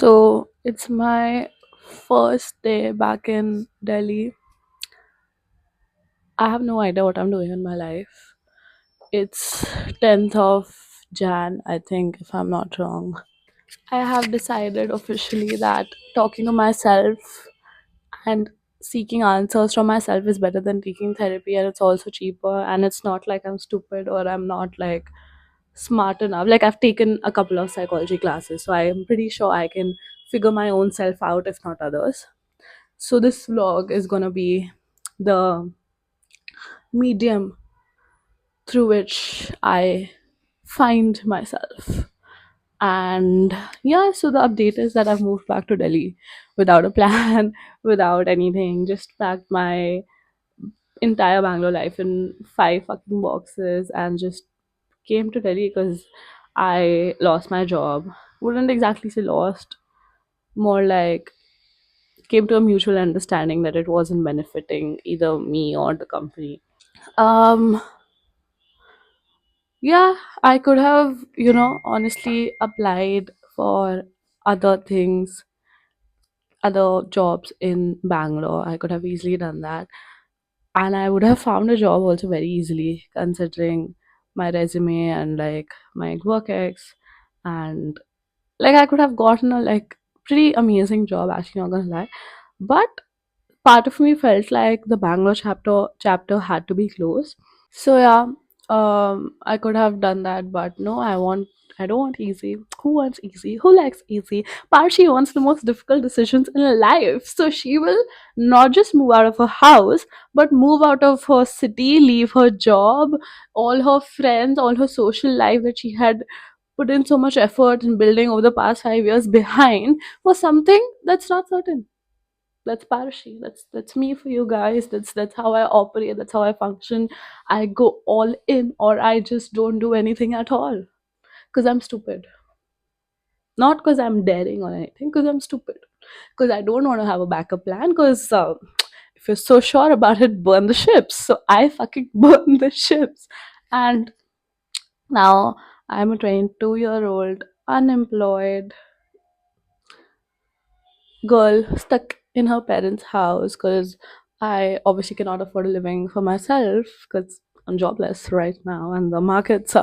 So it's my first day back in Delhi. I have no idea what I'm doing in my life. It's 10th of Jan, I think, if I'm not wrong. I have decided officially that talking to myself and seeking answers from myself is better than taking therapy, and it's also cheaper, and it's not like I'm stupid or I'm not like smart enough. Like, I've taken a couple of psychology classes, so I am pretty sure I can figure my own self out, if not others. So this vlog is gonna be the medium through which I find myself. And yeah, so the update is that I've moved back to Delhi without a plan, without anything, just packed my entire Bangalore life in five fucking boxes and just came to Delhi because I lost my job. Wouldn't exactly say lost, more like came to a mutual understanding that it wasn't benefiting either me or the company. Um, yeah, I could have, honestly applied for other things, other jobs in Bangalore. I could have easily done that. And I would have found a job also very easily, considering my resume and like my work ex. And like, I could have gotten a like pretty amazing job, actually, not gonna lie. But part of me felt like the Bangalore chapter had to be closed. So yeah, I could have done that, but no, I don't want easy. Who wants easy? Who likes easy? Parshi wants the most difficult decisions in her life. So she will not just move out of her house, but move out of her city, leave her job, all her friends, all her social life that she had put in so much effort in building over the past 5 years behind for something that's not certain. That's Parashi. That's me for you guys. That's how I operate. That's how I function. I go all in, or I just don't do anything at all because I'm stupid. Not because I'm daring or anything. Because I'm stupid. Because I don't want to have a backup plan. Because if you're so sure about it, burn the ships. So I fucking burn the ships, and now I'm a 22-year-old unemployed girl stuck in her parents' house because I obviously cannot afford a living for myself because I'm jobless right now and the markets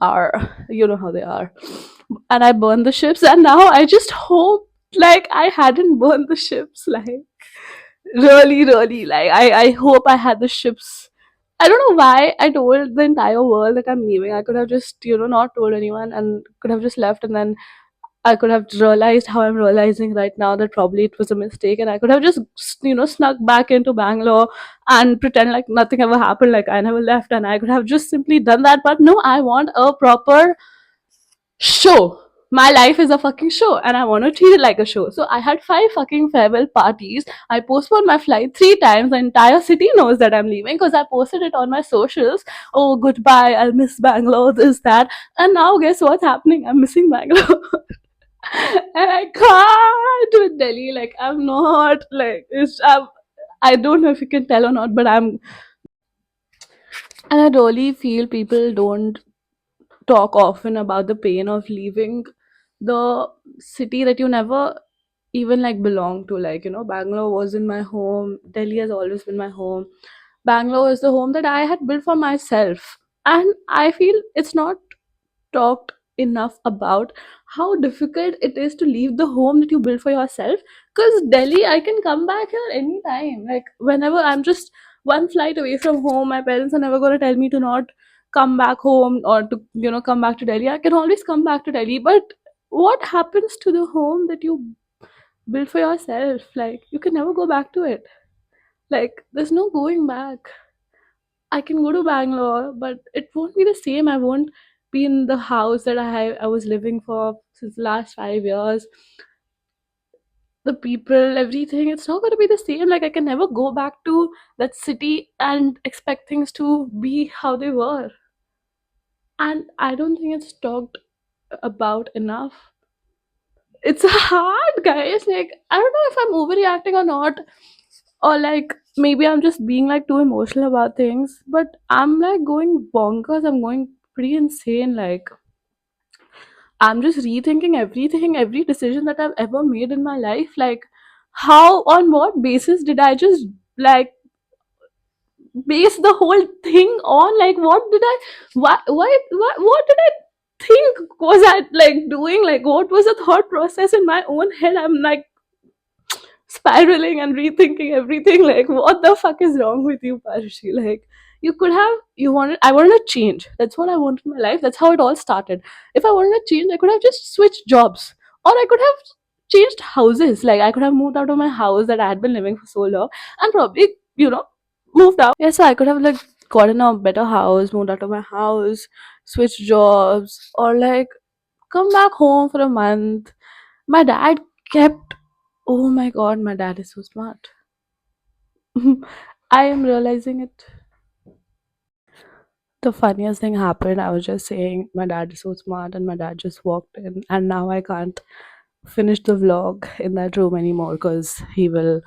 are, you know how they are. And I burned the ships, and now I just hope like I hadn't burned the ships. Like, really, really, like I hope I had the ships. I don't know why I told the entire world that I'm leaving. I could have just, not told anyone and could have just left, and then I could have realized how I'm realizing right now that probably it was a mistake, and I could have just, snuck back into Bangalore and pretend like nothing ever happened, like I never left, and I could have just simply done that. But no, I want a proper show. My life is a fucking show, and I want to treat it like a show. So I had five fucking farewell parties. I postponed my flight three times. The entire city knows that I'm leaving because I posted it on my socials. Oh, goodbye, I'll miss Bangalore, this, that. And now, guess what's happening? I'm missing Bangalore. And I can't with Delhi. Like, I'm not like I don't know if you can tell or not, but and I really feel people don't talk often about the pain of leaving the city that you never even like belong to. Like, Bangalore wasn't my home. Delhi has always been my home. Bangalore is the home that I had built for myself, and I feel it's not talked enough about how difficult it is to leave the home that you built for yourself. Because Delhi, I can come back here anytime. Like, whenever I'm just one flight away from home, my parents are never going to tell me to not come back home or to, come back to Delhi. I can always come back to Delhi. But what happens to the home that you built for yourself? Like, you can never go back to it. Like, there's no going back. I can go to Bangalore, but it won't be the same. I won't be in the house that I was living for since the last 5 years. The people, everything, it's not going to be the same. Like, I can never go back to that city and expect things to be how they were. And I don't think it's talked about enough. It's hard, guys. Like, I don't know if I'm overreacting or not, or like maybe I'm just being like too emotional about things, but I'm like going bonkers. I'm going pretty insane. Like, I'm just rethinking everything, every decision that I've ever made in my life. Like, how, on what basis did I just like base the whole thing on? Like, what did I, what did I think was I like doing? Like, what was the thought process in my own head? I'm like spiraling and rethinking everything. Like, what the fuck is wrong with you, Parshi? Like, you could have, I wanted to change. That's what I wanted in my life. That's how it all started. If I wanted to change, I could have just switched jobs, or I could have changed houses. Like, I could have moved out of my house that I had been living for so long, and probably, moved out. Yeah, so I could have like gotten a better house, moved out of my house, switched jobs, or like come back home for a month. My dad kept, oh my god, my dad is so smart. I am realizing it. The funniest thing happened. I was just saying my dad is so smart, and my dad just walked in, and now I can't finish the vlog in that room anymore because he will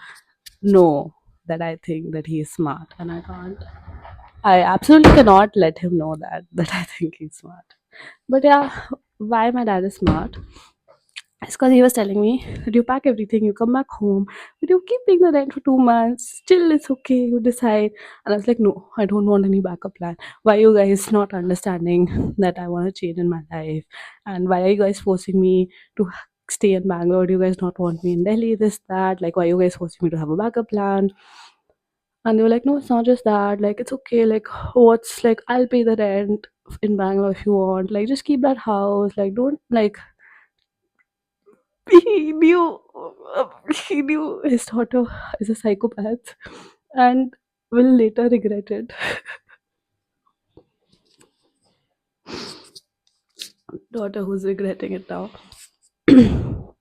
know that I think that he is smart, and I can't. I absolutely cannot let him know that I think he's smart. But yeah, why my dad is smart? It's because he was telling me that you pack everything, you come back home, but you keep paying the rent for 2 months. Still, it's okay. You decide. And I was like, no, I don't want any backup plan. Why are you guys not understanding that I want to change in my life? And why are you guys forcing me to stay in Bangalore? Do you guys not want me in Delhi? This, that. Like, why are you guys forcing me to have a backup plan? And they were like, no, it's not just that. Like, it's okay. Like, what's like, I'll pay the rent in Bangalore if you want. Like, just keep that house. Like, don't like he knew he knew his daughter is a psychopath and will later regret it. Daughter who's regretting it now. And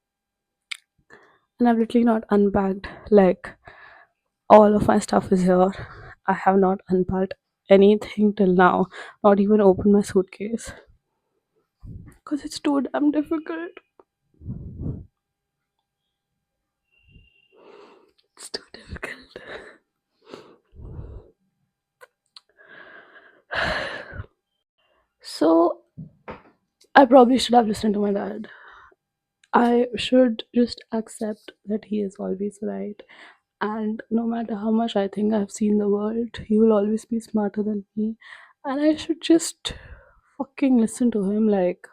I've literally not unpacked, like, all of my stuff is here. I have not unpacked anything till now, not even opened my suitcase because it's too damn difficult. It's too difficult. So I probably should have listened to my dad. I should just accept that he is always right. And no matter how much I think I've seen the world, he will always be smarter than me. And I should just fucking listen to him. Like,